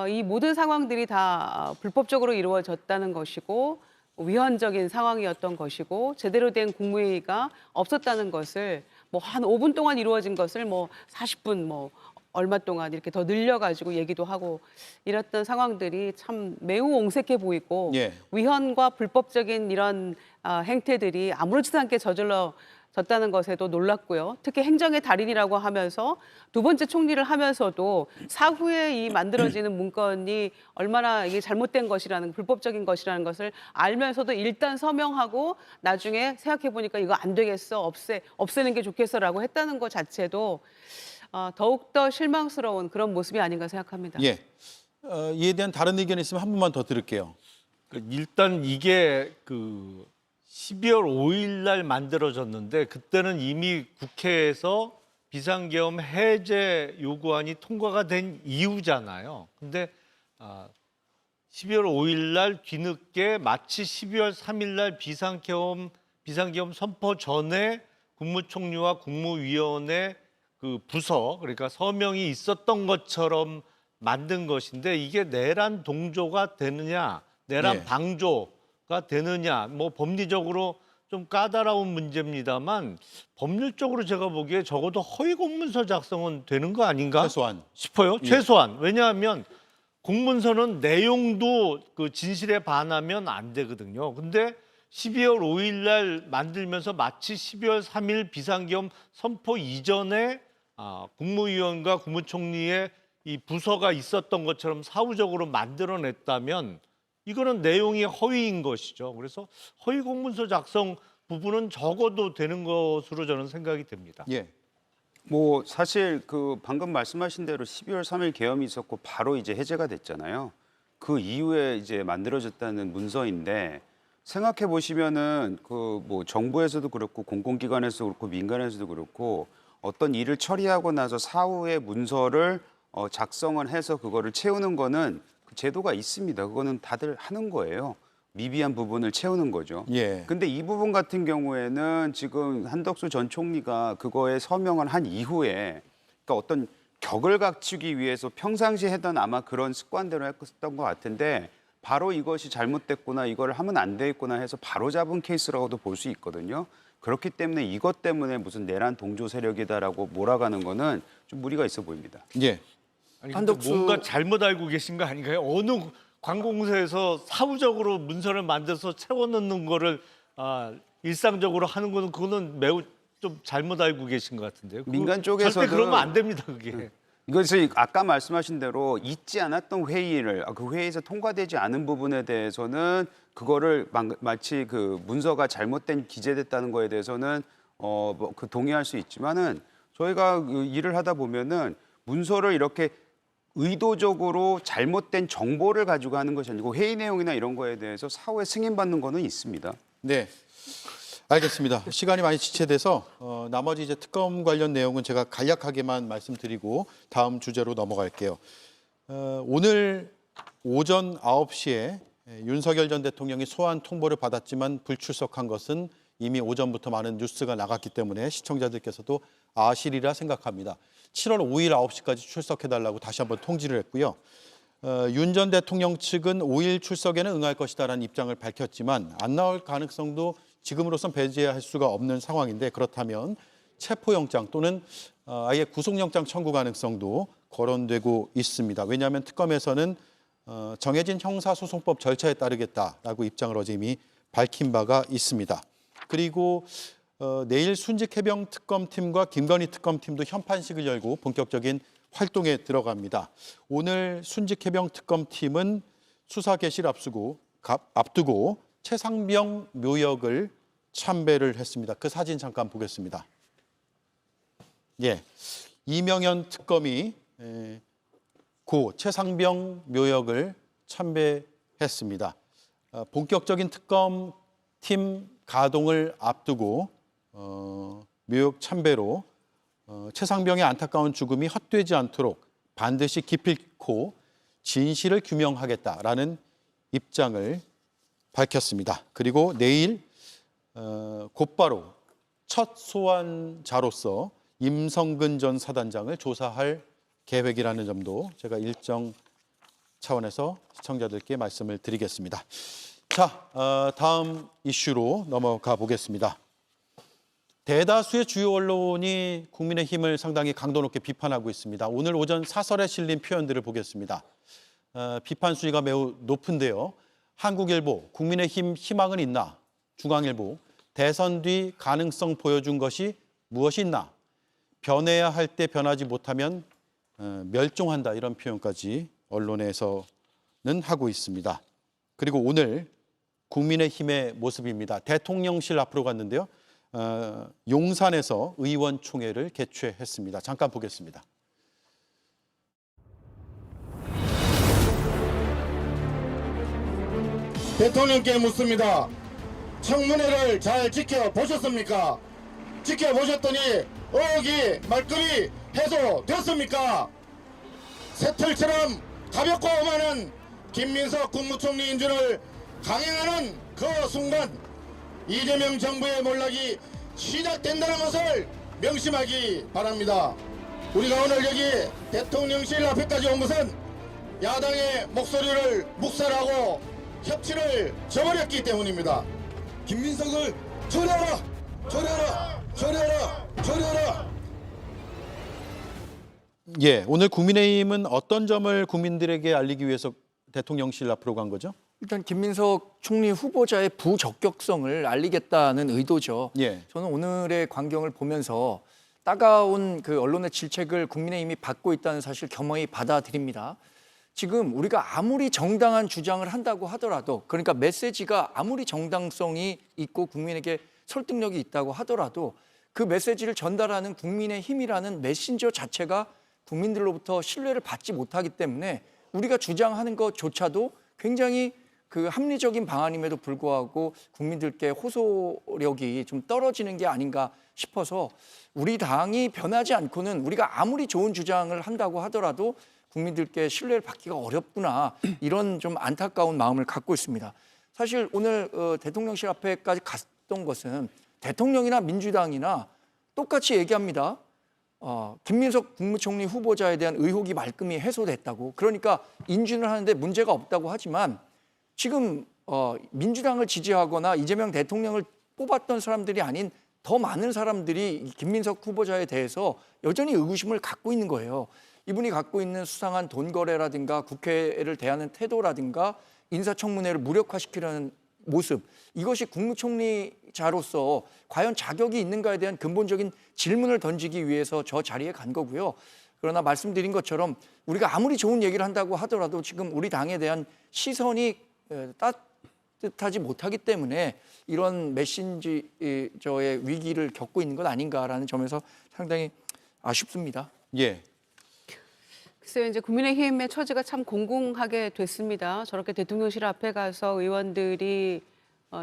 이 모든 상황들이 다 불법적으로 이루어졌다는 것이고 위헌적인 상황이었던 것이고 제대로 된 국무회의가 없었다는 것을 한 5분 동안 이루어진 것을 40분 얼마 동안 이렇게 더 늘려가지고 얘기도 하고 이랬던 상황들이 참 매우 옹색해 보이고 예. 위헌과 불법적인 이런 행태들이 아무렇지도 않게 저질러졌다는 것에도 놀랐고요. 특히 행정의 달인이라고 하면서 두 번째 총리를 하면서도 사후에 이 만들어지는 문건이 얼마나 이게 잘못된 것이라는 불법적인 것이라는 것을 알면서도 일단 서명하고 나중에 생각해 보니까 이거 안 되겠어 없애는 게 좋겠어라고 했다는 것 자체도 더욱더 실망스러운 그런 모습이 아닌가 생각합니다. 예. 이에 대한 다른 의견 있으면 한 번만 더 들을게요. 일단 이게 12월 5일 날 만들어졌는데 그때는 이미 국회에서 비상계엄 해제 요구안이 통과가 된 이후잖아요. 근데 12월 5일 날 뒤늦게 마치 12월 3일 날 비상계엄 선포 전에 국무총리와 국무위원회 부서 그러니까 서명이 있었던 것처럼 만든 것인데 이게 내란 동조가 되느냐, 내란 예. 방조가 되느냐, 법리적으로 좀 까다로운 문제입니다만 법률적으로 제가 보기에 적어도 허위 공문서 작성은 되는 거 아닌가 최소한. 싶어요. 예. 최소한. 왜냐하면 공문서는 내용도 진실에 반하면 안 되거든요. 근데 12월 5일 날 만들면서 마치 12월 3일 비상계엄 선포 이전에 국무위원과 국무총리의 이 부서가 있었던 것처럼 사후적으로 만들어냈다면 이거는 내용이 허위인 것이죠. 그래서 허위 공문서 작성 부분은 적어도 되는 것으로 저는 생각이 됩니다. 예. 사실 방금 말씀하신 대로 12월 3일 계엄이 있었고 바로 이제 해제가 됐잖아요. 그 이후에 이제 만들어졌다는 문서인데 생각해 보시면은 정부에서도 그렇고 공공기관에서도 그렇고 민간에서도 그렇고 어떤 일을 처리하고 나서 사후에 문서를 작성을 해서 그거를 채우는 거는 그 제도가 있습니다. 그거는 다들 하는 거예요. 미비한 부분을 채우는 거죠. 예. 근데 이 부분 같은 경우에는 지금 한덕수 전 총리가 그거에 서명을 한 이후에 그러니까 어떤 격을 갖추기 위해서 평상시에 했던 아마 그런 습관대로 했던 것 같은데 바로 이것이 잘못됐구나, 이걸 하면 안 되겠구나 해서 바로 잡은 케이스라고도 볼 수 있거든요. 그렇기 때문에 이것 때문에 무슨 내란 동조 세력이다라고 몰아가는 거는 좀 무리가 있어 보입니다. 예. 아니, 근데 한덕수- 뭔가 잘못 알고 계신 거 아닌가요? 어느 관공서에서 사후적으로 문서를 만들어서 채워넣는 거를 일상적으로 하는 거는 그거는 매우 좀 잘못 알고 계신 것 같은데요. 그거 민간 쪽에서는- 절대 그러면 안 됩니다, 그게. 이것이 아까 말씀하신 대로 있지 않았던 회의를 그 회의에서 통과되지 않은 부분에 대해서는 그거를 마치 그 문서가 잘못된 기재됐다는 거에 대해서는 그 동의할 수 있지만은 저희가 그 일을 하다 보면은 문서를 이렇게 의도적으로 잘못된 정보를 가지고 하는 것이 아니고 회의 내용이나 이런 거에 대해서 사후에 승인받는 거는 있습니다. 네. 알겠습니다. 시간이 많이 지체돼서 나머지 이제 특검 관련 내용은 제가 간략하게만 말씀드리고 다음 주제로 넘어갈게요. 오늘 오전 9시에 윤석열 전 대통령이 소환 통보를 받았지만 불출석한 것은 이미 오전부터 많은 뉴스가 나갔기 때문에 시청자들께서도 아시리라 생각합니다. 7월 5일 9시까지 출석해달라고 다시 한번 통지를 했고요. 윤 전 대통령 측은 5일 출석에는 응할 것이다라는 입장을 밝혔지만 안 나올 가능성도 지금으로선 배제할 수가 없는 상황인데 그렇다면 체포영장 또는 아예 구속영장 청구 가능성도 거론되고 있습니다. 왜냐하면 특검에서는 정해진 형사소송법 절차에 따르겠다라고 입장을 어제 이미 밝힌 바가 있습니다. 그리고 내일 순직해병 특검팀과 김건희 특검팀도 현판식을 열고 본격적인 활동에 들어갑니다. 오늘 순직해병 특검팀은 수사 개시를 앞두고 최상병 묘역을 참배를 했습니다. 그 사진 잠깐 보겠습니다. 예, 이명현 특검이 고 최상병 묘역을 참배했습니다. 본격적인 특검팀 가동을 앞두고 묘역 참배로 최상병의 안타까운 죽음이 헛되지 않도록 반드시 기필코 진실을 규명하겠다라는 입장을 밝혔습니다. 그리고 내일 곧바로 첫 소환자로서 임성근 전 사단장을 조사할 계획이라는 점도 제가 일정 차원에서 시청자들께 말씀을 드리겠습니다. 자, 다음 이슈로 넘어가 보겠습니다. 대다수의 주요 언론이 국민의힘을 상당히 강도 높게 비판하고 있습니다. 오늘 오전 사설에 실린 표현들을 보겠습니다. 비판 수위가 매우 높은데요. 한국일보, 국민의힘 희망은 있나? 중앙일보, 대선 뒤 가능성 보여준 것이 무엇이 있나? 변해야 할 때 변하지 못하면 멸종한다. 이런 표현까지 언론에서는 하고 있습니다. 그리고 오늘 국민의힘의 모습입니다. 대통령실 앞으로 갔는데요. 용산에서 의원총회를 개최했습니다. 잠깐 보겠습니다. 대통령께 묻습니다. 청문회를 잘 지켜보셨습니까? 지켜보셨더니 의혹이 말끔히 해소됐습니까? 새털처럼 가볍고 오만한 김민석 국무총리 인준을 강행하는 그 순간 이재명 정부의 몰락이 시작된다는 것을 명심하기 바랍니다. 우리가 오늘 여기 대통령실 앞에까지 온 것은 야당의 목소리를 묵살하고 협치를 저버렸기 때문입니다. 김민석을 처리하라! 처리하라! 처리하라! 처리하라! 예, 오늘 국민의힘은 어떤 점을 국민들에게 알리기 위해서 대통령실 앞으로 간 거죠? 일단 김민석 총리 후보자의 부적격성을 알리겠다는 의도죠. 예. 저는 오늘의 광경을 보면서 따가운 그 언론의 질책을 국민의힘이 받고 있다는 사실 겸허히 받아들입니다. 지금 우리가 아무리 정당한 주장을 한다고 하더라도, 그러니까 메시지가 아무리 정당성이 있고 국민에게 설득력이 있다고 하더라도 그 메시지를 전달하는 국민의힘이라는 메신저 자체가 국민들로부터 신뢰를 받지 못하기 때문에 우리가 주장하는 것조차도 굉장히 그 합리적인 방안임에도 불구하고 국민들께 호소력이 좀 떨어지는 게 아닌가 싶어서 우리 당이 변하지 않고는 우리가 아무리 좋은 주장을 한다고 하더라도 국민들께 신뢰를 받기가 어렵구나 이런 좀 안타까운 마음을 갖고 있습니다. 사실 오늘 대통령실 앞에까지 갔던 것은 대통령이나 민주당이나 똑같이 얘기합니다. 김민석 국무총리 후보자에 대한 의혹이 말끔히 해소됐다고. 그러니까 인준을 하는데 문제가 없다고 하지만 지금 민주당을 지지하거나 이재명 대통령을 뽑았던 사람들이 아닌 더 많은 사람들이 김민석 후보자에 대해서 여전히 의구심을 갖고 있는 거예요. 이분이 갖고 있는 수상한 돈 거래라든가 국회를 대하는 태도라든가 인사청문회를 무력화시키려는 모습, 이것이 국무총리자로서 과연 자격이 있는가에 대한 근본적인 질문을 던지기 위해서 저 자리에 간 거고요. 그러나 말씀드린 것처럼 우리가 아무리 좋은 얘기를 한다고 하더라도 지금 우리 당에 대한 시선이 따뜻하지 못하기 때문에 이런 메신저의 위기를 겪고 있는 것 아닌가라는 점에서 상당히 아쉽습니다. 예. 글쎄요, 이제 국민의힘의 처지가 참 공공하게 됐습니다. 저렇게 대통령실 앞에 가서 의원들이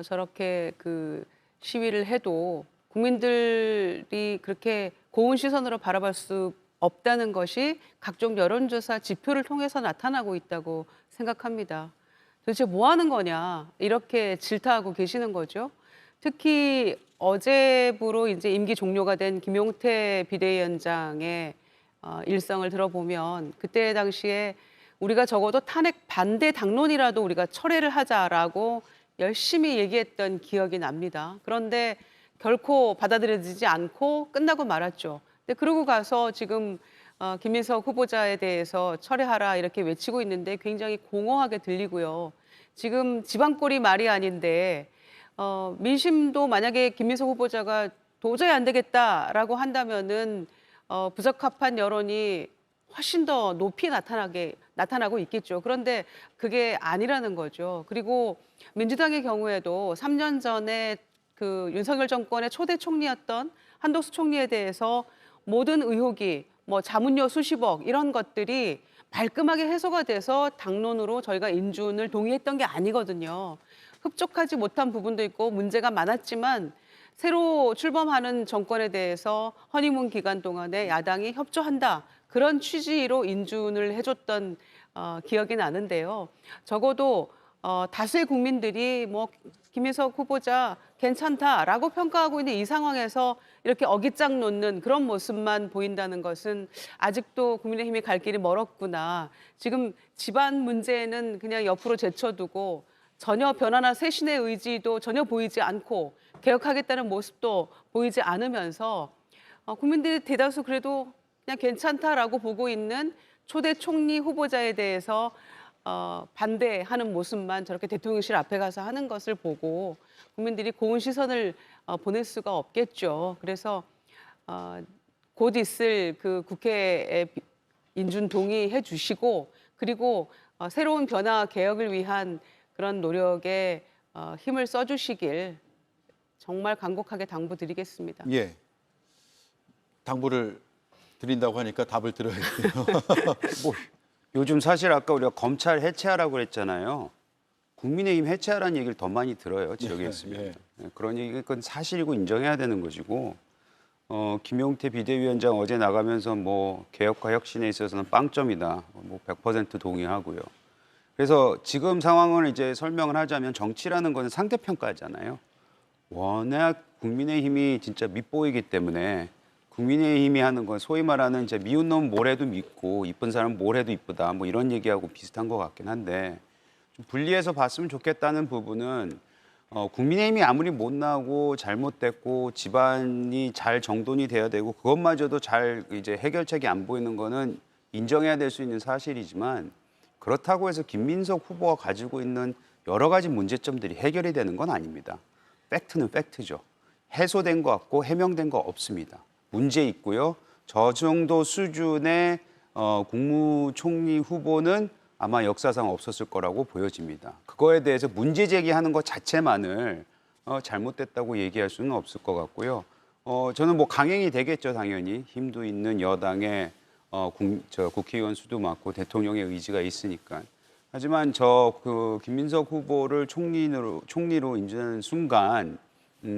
저렇게 그 시위를 해도 국민들이 그렇게 고운 시선으로 바라볼 수 없다는 것이 각종 여론조사 지표를 통해서 나타나고 있다고 생각합니다. 도대체 뭐 하는 거냐 이렇게 질타하고 계시는 거죠. 특히 어제부로 이제 임기 종료가 된 김용태 비대위원장의 일성을 들어보면 그때 당시에 우리가 적어도 탄핵 반대 당론이라도 우리가 철회를 하자라고 열심히 얘기했던 기억이 납니다. 그런데 결코 받아들여지지 않고 끝나고 말았죠. 근데 그러고 가서 지금 김민석 후보자에 대해서 철회하라 이렇게 외치고 있는데 굉장히 공허하게 들리고요. 지금 지방꼴이 말이 아닌데 민심도 만약에 김민석 후보자가 도저히 안 되겠다라고 한다면은 부적합한 여론이 훨씬 더 높이 나타나고 있겠죠. 그런데 그게 아니라는 거죠. 그리고 민주당의 경우에도 3년 전에 그 윤석열 정권의 초대 총리였던 한덕수 총리에 대해서 모든 의혹이 뭐 자문료 수십억 이런 것들이 말끔하게 해소가 돼서 당론으로 저희가 인준을 동의했던 게 아니거든요. 흡족하지 못한 부분도 있고 문제가 많았지만 새로 출범하는 정권에 대해서 허니문 기간 동안에 야당이 협조한다. 그런 취지로 인준을 해줬던 기억이 나는데요. 적어도 다수의 국민들이 뭐 김민석 후보자 괜찮다라고 평가하고 있는 이 상황에서 이렇게 어깃장 놓는 그런 모습만 보인다는 것은 아직도 국민의힘이 갈 길이 멀었구나. 지금 집안 문제는 그냥 옆으로 제쳐두고 전혀 변화나 쇄신의 의지도 전혀 보이지 않고 개혁하겠다는 모습도 보이지 않으면서 국민들이 대다수 그래도 그냥 괜찮다라고 보고 있는 초대 총리 후보자에 대해서 반대하는 모습만 저렇게 대통령실 앞에 가서 하는 것을 보고 국민들이 고운 시선을 보낼 수가 없겠죠. 그래서 곧 있을 그 국회에 인준 동의해 주시고 그리고 새로운 변화 개혁을 위한 그런 노력에 힘을 써주시길 정말 간곡하게 당부드리겠습니다. 예. 당부를 드린다고 하니까 답을 들어야겠네요. 요즘 사실 아까 우리가 검찰 해체하라고 그랬잖아요. 국민의힘 해체하라는 얘기를 더 많이 들어요. 지역에 있으면. 예. 그러니 그건 사실이고 인정해야 되는 것이고 김용태 비대위원장 어제 나가면서 뭐 개혁과 혁신에 있어서는 빵점이다. 뭐 100% 동의하고요. 그래서 지금 상황을 이제 설명을 하자면 정치라는 것은 상대평가잖아요. 워낙 국민의힘이 진짜 밉보이기 때문에 국민의힘이 하는 건 소위 말하는 이제 미운 놈 뭘 해도 밉고 이쁜 사람 뭘 해도 이쁘다 뭐 이런 얘기하고 비슷한 것 같긴 한데 좀 분리해서 봤으면 좋겠다는 부분은 국민의힘이 아무리 못나고 잘못됐고 집안이 잘 정돈이 돼야 되고 그것마저도 잘 이제 해결책이 안 보이는 거는 인정해야 될 수 있는 사실이지만 그렇다고 해서 김민석 후보가 가지고 있는 여러 가지 문제점들이 해결이 되는 건 아닙니다. 팩트는 팩트죠. 해소된 거 같고 해명된 거 없습니다. 문제 있고요. 저 정도 수준의 국무총리 후보는 아마 역사상 없었을 거라고 보여집니다. 그거에 대해서 문제 제기하는 것 자체만을 잘못됐다고 얘기할 수는 없을 것 같고요. 저는 뭐 강행이 되겠죠, 당연히. 힘도 있는 여당의 국회의원 수도 많고 대통령의 의지가 있으니까. 하지만 그 김민석 후보를 총리로 인준하는 순간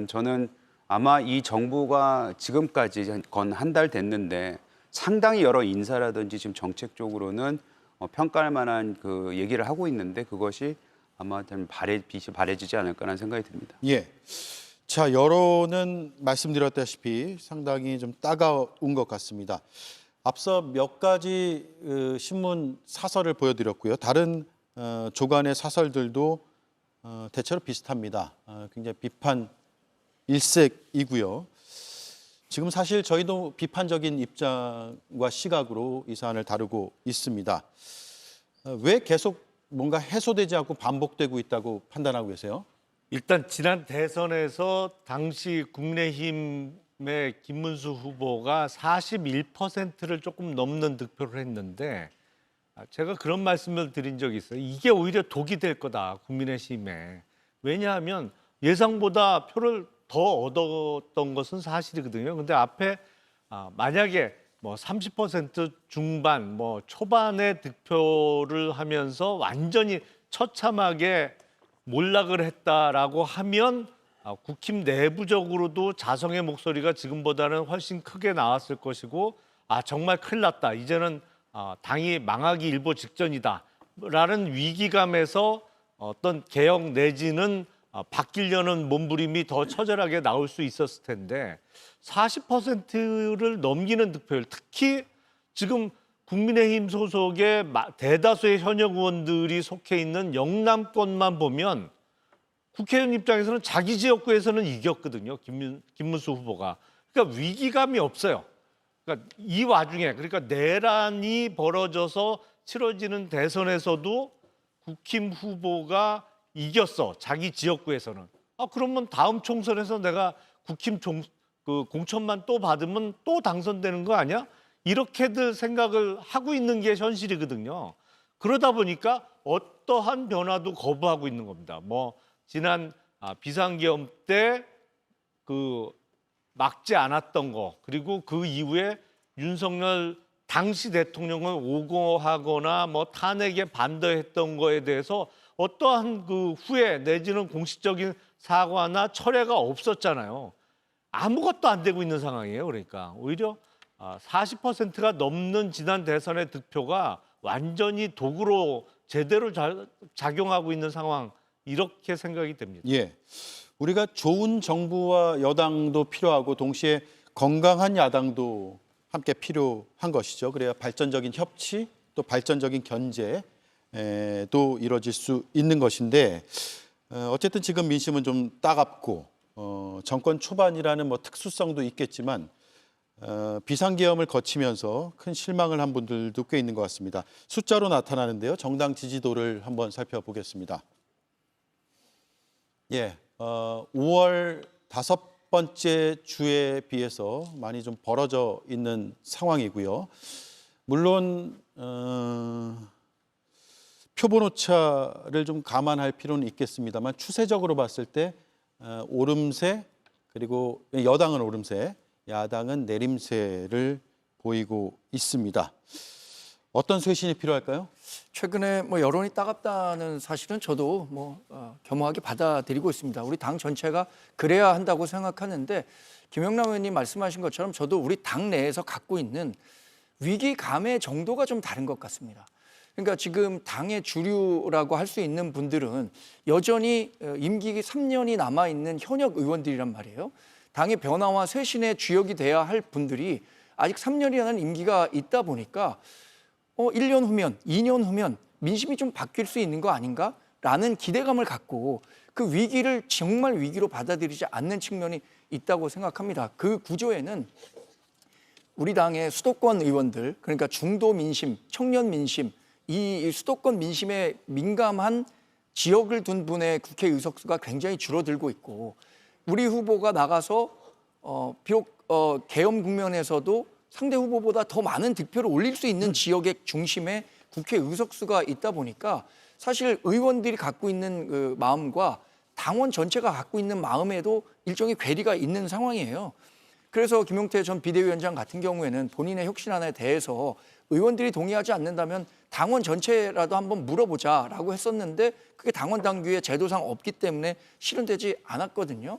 저는 아마 이 정부가 지금까지 건 한 달 됐는데 상당히 여러 인사라든지 지금 정책적으로는 평가할 만한 그 얘기를 하고 있는데 그것이 아마 빛이 바래지지 않을까라는 생각이 듭니다. 예. 자, 여론은 말씀드렸다시피 상당히 좀 따가운 것 같습니다. 앞서 몇 가지 신문 사설을 보여드렸고요. 다른 조간의 사설들도 대체로 비슷합니다. 굉장히 비판 일색이고요. 지금 사실 저희도 비판적인 입장과 시각으로 이 사안을 다루고 있습니다. 왜 계속 뭔가 해소되지 않고 반복되고 있다고 판단하고 계세요? 일단 지난 대선에서 당시 국민의힘의 김문수 후보가 41%를 조금 넘는 득표를 했는데 제가 그런 말씀을 드린 적이 있어요. 이게 오히려 독이 될 거다, 국민의힘에. 왜냐하면 예상보다 표를 더 얻었던 것은 사실이거든요. 근데 앞에 만약에 뭐 30% 중반, 뭐 초반의 득표를 하면서 완전히 처참하게 몰락을 했다라고 하면 국힘 내부적으로도 자성의 목소리가 지금보다는 훨씬 크게 나왔을 것이고 정말 큰일 났다. 이제는 당이 망하기 일보 직전이다라는 위기감에서 어떤 개혁 내지는 바뀌려는 몸부림이 더 처절하게 나올 수 있었을 텐데 40%를 넘기는 득표율, 특히 지금 국민의힘 소속의 대다수의 현역 의원들이 속해 있는 영남권만 보면 국회의원 입장에서는 자기 지역구에서는 이겼거든요. 김문수 후보가. 그러니까 위기감이 없어요. 그러니까 이 와중에 그러니까 내란이 벌어져서 치러지는 대선에서도 국힘 후보가 이겼어. 자기 지역구에서는. 그러면 다음 총선에서 내가 국힘 공천만 또 받으면 또 당선되는 거 아니야? 이렇게들 생각을 하고 있는 게 현실이거든요. 그러다 보니까 어떠한 변화도 거부하고 있는 겁니다. 뭐 지난 비상계엄 때 그 막지 않았던 거, 그리고 그 이후에 윤석열 당시 대통령을 오고하거나 뭐 탄핵에 반대했던 거에 대해서 어떠한 그 후회 내지는 공식적인 사과나 철회가 없었잖아요. 아무것도 안 되고 있는 상황이에요. 그러니까 오히려 40%가 넘는 지난 대선의 득표가 완전히 도구로 제대로 작용하고 있는 상황, 이렇게 생각이 됩니다. 예. 우리가 좋은 정부와 여당도 필요하고 동시에 건강한 야당도 함께 필요한 것이죠. 그래야 발전적인 협치 또 발전적인 견제도 이루어질 수 있는 것인데 어쨌든 지금 민심은 좀 따갑고 정권 초반이라는 뭐 특수성도 있겠지만 비상계엄을 거치면서 큰 실망을 한 분들도 꽤 있는 것 같습니다. 숫자로 나타나는데요. 정당 지지도를 한번 살펴보겠습니다. 예, 5월 5번째 주에 비해서 많이 좀 벌어져 있는 상황이고요. 물론 표본 오차를 좀 감안할 필요는 있겠습니다만 추세적으로 봤을 때 오름세, 그리고 여당은 오름세, 야당은 내림세를 보이고 있습니다. 어떤 쇄신이 필요할까요? 최근에 뭐 여론이 따갑다는 사실은 저도 겸허하게 받아들이고 있습니다. 우리 당 전체가 그래야 한다고 생각하는데 김영남 의원님 말씀하신 것처럼 저도 우리 당 내에서 갖고 있는 위기감의 정도가 좀 다른 것 같습니다. 그러니까 지금 당의 주류라고 할 수 있는 분들은 여전히 임기 3년이 남아있는 현역 의원들이란 말이에요. 당의 변화와 쇄신의 주역이 돼야 할 분들이 아직 3년이라는 임기가 있다 보니까 1년 후면, 2년 후면 민심이 좀 바뀔 수 있는 거 아닌가라는 기대감을 갖고 그 위기를 정말 위기로 받아들이지 않는 측면이 있다고 생각합니다. 그 구조에는 우리 당의 수도권 의원들, 그러니까 중도 민심, 청년 민심, 이 수도권 민심에 민감한 지역을 둔 분의 국회 의석수가 굉장히 줄어들고 있고 우리 후보가 나가서 비록 계엄 국면에서도 상대 후보보다 더 많은 득표를 올릴 수 있는 지역의 중심에 국회 의석수가 있다 보니까 사실 의원들이 갖고 있는 그 마음과 당원 전체가 갖고 있는 마음에도 일종의 괴리가 있는 상황이에요. 그래서 김용태 전 비대위원장 같은 경우에는 본인의 혁신안에 대해서 의원들이 동의하지 않는다면 당원 전체라도 한번 물어보자라고 했었는데 그게 당원 당규의 제도상 없기 때문에 실현되지 않았거든요.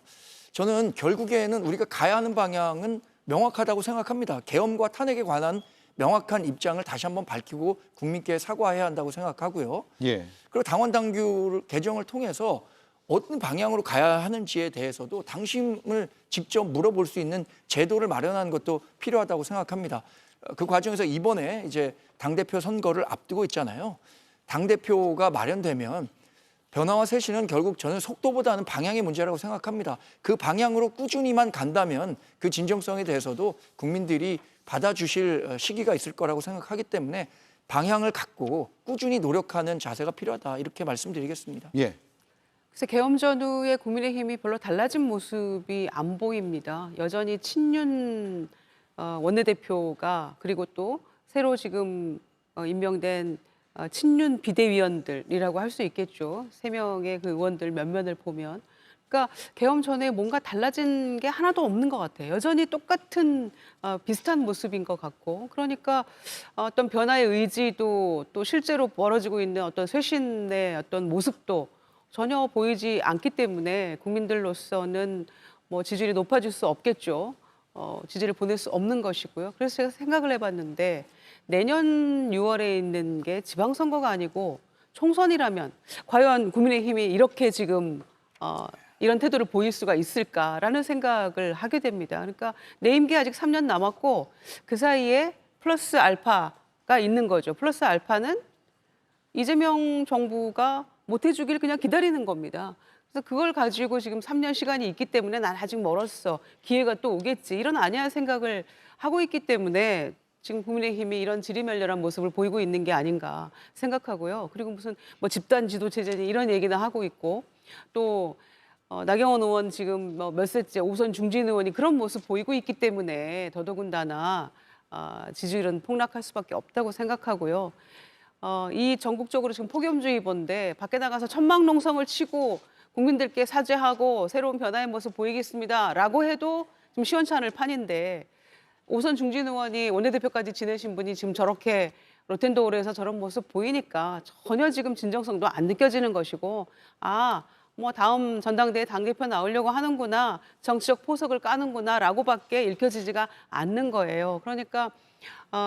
저는 결국에는 우리가 가야 하는 방향은 명확하다고 생각합니다. 계엄과 탄핵에 관한 명확한 입장을 다시 한번 밝히고 국민께 사과해야 한다고 생각하고요. 예. 그리고 당원 당규 개정을 통해서 어떤 방향으로 가야 하는지에 대해서도 당심을 직접 물어볼 수 있는 제도를 마련하는 것도 필요하다고 생각합니다. 그 과정에서 이번에 이제 당대표 선거를 앞두고 있잖아요. 당대표가 마련되면 변화와 쇄신은 결국 저는 속도보다는 방향의 문제라고 생각합니다. 그 방향으로 꾸준히만 간다면 그 진정성에 대해서도 국민들이 받아주실 시기가 있을 거라고 생각하기 때문에 방향을 갖고 꾸준히 노력하는 자세가 필요하다 이렇게 말씀드리겠습니다. 예. 그래서 계엄 전후에 국민의힘이 별로 달라진 모습이 안 보입니다. 여전히 친윤 원내대표가 그리고 또 새로 지금 임명된 친윤 비대위원들이라고 할 수 있겠죠. 3명의 그 의원들 면면을 보면. 그러니까 계엄 전에 뭔가 달라진 게 하나도 없는 것 같아요. 여전히 똑같은 비슷한 모습인 것 같고. 그러니까 어떤 변화의 의지도 또 실제로 벌어지고 있는 어떤 쇄신의 어떤 모습도 전혀 보이지 않기 때문에 국민들로서는 뭐 지지율이 높아질 수 없겠죠. 지지를 보낼 수 없는 것이고요. 그래서 제가 생각을 해봤는데 내년 6월에 있는 게 지방선거가 아니고 총선이라면 과연 국민의힘이 이렇게 지금 이런 태도를 보일 수가 있을까라는 생각을 하게 됩니다. 그러니까 내 임기 아직 3년 남았고 그 사이에 플러스 알파가 있는 거죠. 플러스 알파는 이재명 정부가 못 해주길 그냥 기다리는 겁니다. 그래서 그걸 가지고 지금 3년 시간이 있기 때문에 난 아직 멀었어. 기회가 또 오겠지. 이런 안이한 생각을 하고 있기 때문에 지금 국민의힘이 이런 지리멸렬한 모습을 보이고 있는 게 아닌가 생각하고요. 그리고 무슨 뭐 집단 지도 체제니 이런 얘기나 하고 있고 또 나경원 의원 지금 뭐 몇 세째 오선 중진 의원이 그런 모습 보이고 있기 때문에 더더군다나 지지율은 폭락할 수밖에 없다고 생각하고요. 이 전국적으로 지금 폭염주의보인데 밖에 나가서 천막농성을 치고 국민들께 사죄하고 새로운 변화의 모습 보이겠습니다라고 해도 좀 시원찮을 판인데 오선 중진 의원이 원내대표까지 지내신 분이 지금 저렇게 로텐도어에서 저런 모습 보이니까 전혀 지금 진정성도 안 느껴지는 것이고 뭐 다음 전당대회 당대표 나오려고 하는구나, 정치적 포석을 까는구나라고밖에 읽혀지지가 않는 거예요. 그러니까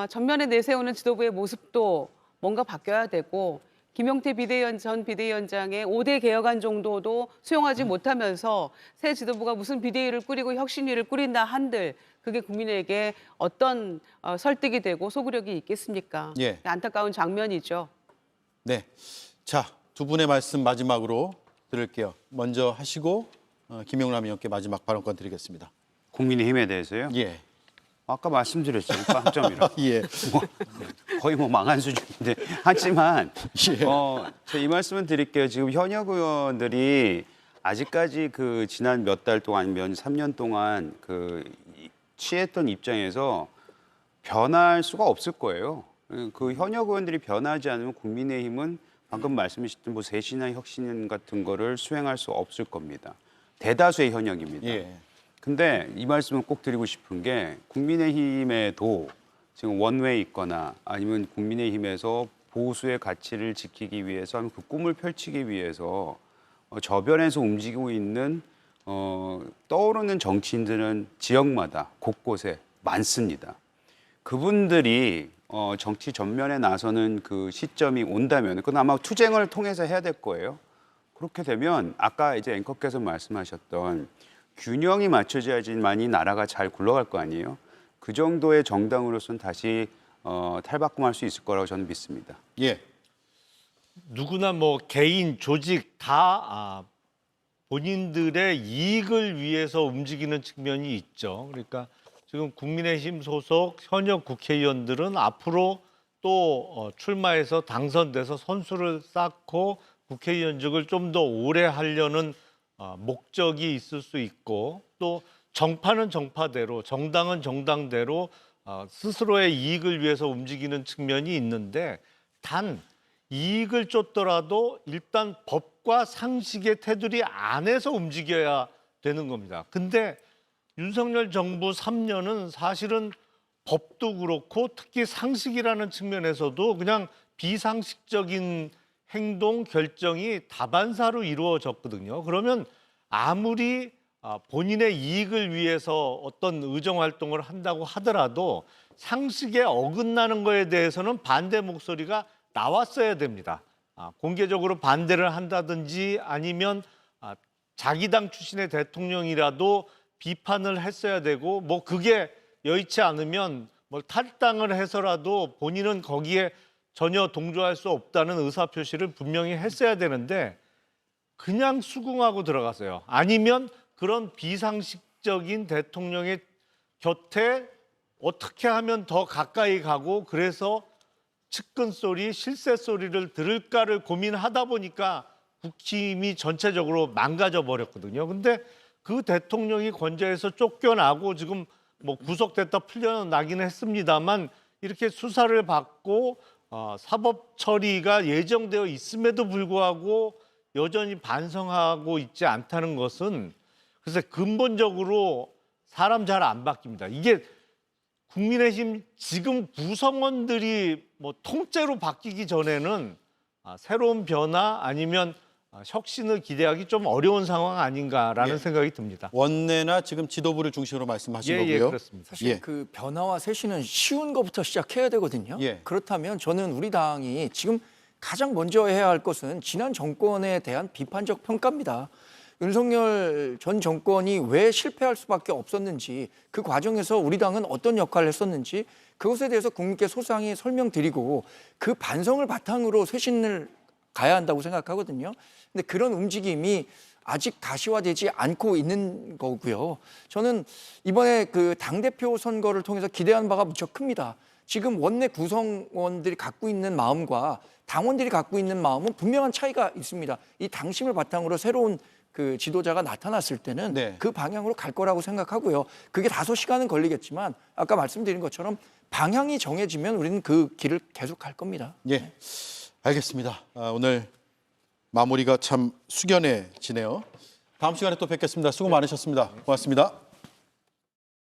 전면에 내세우는 지도부의 모습도 뭔가 바뀌어야 되고 김용태 전 비대위원장의 5대 개혁안 정도도 수용하지 못하면서 새 지도부가 무슨 비대위를 꾸리고 혁신위를 꾸린다 한들 그게 국민에게 어떤 설득이 되고 소구력이 있겠습니까? 예. 안타까운 장면이죠. 네. 자, 두 분의 말씀 마지막으로 들을게요. 먼저 하시고 김영남 의원께 마지막 발언권 드리겠습니다. 국민의힘에 대해서요? 예. 아까 말씀드렸죠. 빵점이라. 예. 거의 뭐 망한 수준인데. 하지만 예. 제가 이 말씀은 드릴게요. 지금 현역 의원들이 아직까지 그 지난 몇 달 동안 아니면 3년 동안 그 취했던 입장에서 변할 수가 없을 거예요. 그 현역 의원들이 변하지 않으면 국민의힘은 방금 말씀하셨던 뭐 쇄신이나 혁신 같은 거를 수행할 수 없을 겁니다. 대다수의 현역입니다. 예. 근데 이 말씀을 꼭 드리고 싶은 게 국민의힘에도 지금 원외에 있거나 아니면 국민의힘에서 보수의 가치를 지키기 위해서 하면 그 꿈을 펼치기 위해서 저변에서 움직이고 있는 떠오르는 정치인들은 지역마다 곳곳에 많습니다. 그분들이 정치 전면에 나서는 그 시점이 온다면 그건 아마 투쟁을 통해서 해야 될 거예요. 그렇게 되면 아까 이제 앵커께서 말씀하셨던 균형이 맞춰져야지만이 나라가 잘 굴러갈 거 아니에요. 그 정도의 정당으로서는 다시 탈바꿈할 수 있을 거라고 저는 믿습니다. 예. 누구나 뭐 개인, 조직 다 본인들의 이익을 위해서 움직이는 측면이 있죠. 그러니까 지금 국민의힘 소속 현역 국회의원들은 앞으로 또 출마해서 당선돼서 선수를 쌓고 국회의원직을 좀 더 오래 하려는 목적이 있을 수 있고 또 정파는 정파대로 정당은 정당대로 스스로의 이익을 위해서 움직이는 측면이 있는데 단 이익을 쫓더라도 일단 법과 상식의 테두리 안에서 움직여야 되는 겁니다. 근데 윤석열 정부 3년은 사실은 법도 그렇고 특히 상식이라는 측면에서도 그냥 비상식적인 행동 결정이 다반사로 이루어졌거든요. 그러면 아무리 본인의 이익을 위해서 어떤 의정 활동을 한다고 하더라도 상식에 어긋나는 거에 대해서는 반대 목소리가 나왔어야 됩니다. 공개적으로 반대를 한다든지 아니면 자기 당 출신의 대통령이라도 비판을 했어야 되고 뭐 그게 여의치 않으면 뭐 탈당을 해서라도 본인은 거기에 전혀 동조할 수 없다는 의사표시를 분명히 했어야 되는데 그냥 수긍하고 들어갔어요. 아니면 그런 비상식적인 대통령의 곁에 어떻게 하면 더 가까이 가고 그래서 측근 소리, 실세 소리를 들을까를 고민하다 보니까 국힘이 전체적으로 망가져 버렸거든요. 근데 그 대통령이 권좌에서 쫓겨나고 지금 뭐 구속됐다 풀려나기는 했습니다만 이렇게 수사를 받고 사법 처리가 예정되어 있음에도 불구하고 여전히 반성하고 있지 않다는 것은 글쎄 근본적으로 사람 잘 안 바뀝니다. 이게 국민의힘 지금 구성원들이 뭐 통째로 바뀌기 전에는 새로운 변화 아니면 혁신을 기대하기 좀 어려운 상황 아닌가라는 예. 생각이 듭니다. 원내나 지금 지도부를 중심으로 말씀하신 예, 거고요. 그렇습니다. 사실 예. 그 변화와 쇄신은 쉬운 것부터 시작해야 되거든요. 예. 그렇다면 저는 우리 당이 지금 가장 먼저 해야 할 것은 지난 정권에 대한 비판적 평가입니다. 윤석열 전 정권이 왜 실패할 수밖에 없었는지 그 과정에서 우리 당은 어떤 역할을 했었는지 그것에 대해서 국민께 소상히 설명드리고 그 반성을 바탕으로 쇄신을 가야 한다고 생각하거든요. 근데 그런 움직임이 아직 가시화되지 않고 있는 거고요. 저는 이번에 그 당대표 선거를 통해서 기대하는 바가 무척 큽니다. 지금 원내 구성원들이 갖고 있는 마음과 당원들이 갖고 있는 마음은 분명한 차이가 있습니다. 이 당심을 바탕으로 새로운 그 지도자가 나타났을 때는 네. 그 방향으로 갈 거라고 생각하고요. 그게 다소 시간은 걸리겠지만 아까 말씀드린 것처럼 방향이 정해지면 우리는 그 길을 계속 갈 겁니다. 예, 알겠습니다. 오늘 마무리가 참 숙연해지네요. 다음 시간에 또 뵙겠습니다. 수고 많으셨습니다. 고맙습니다.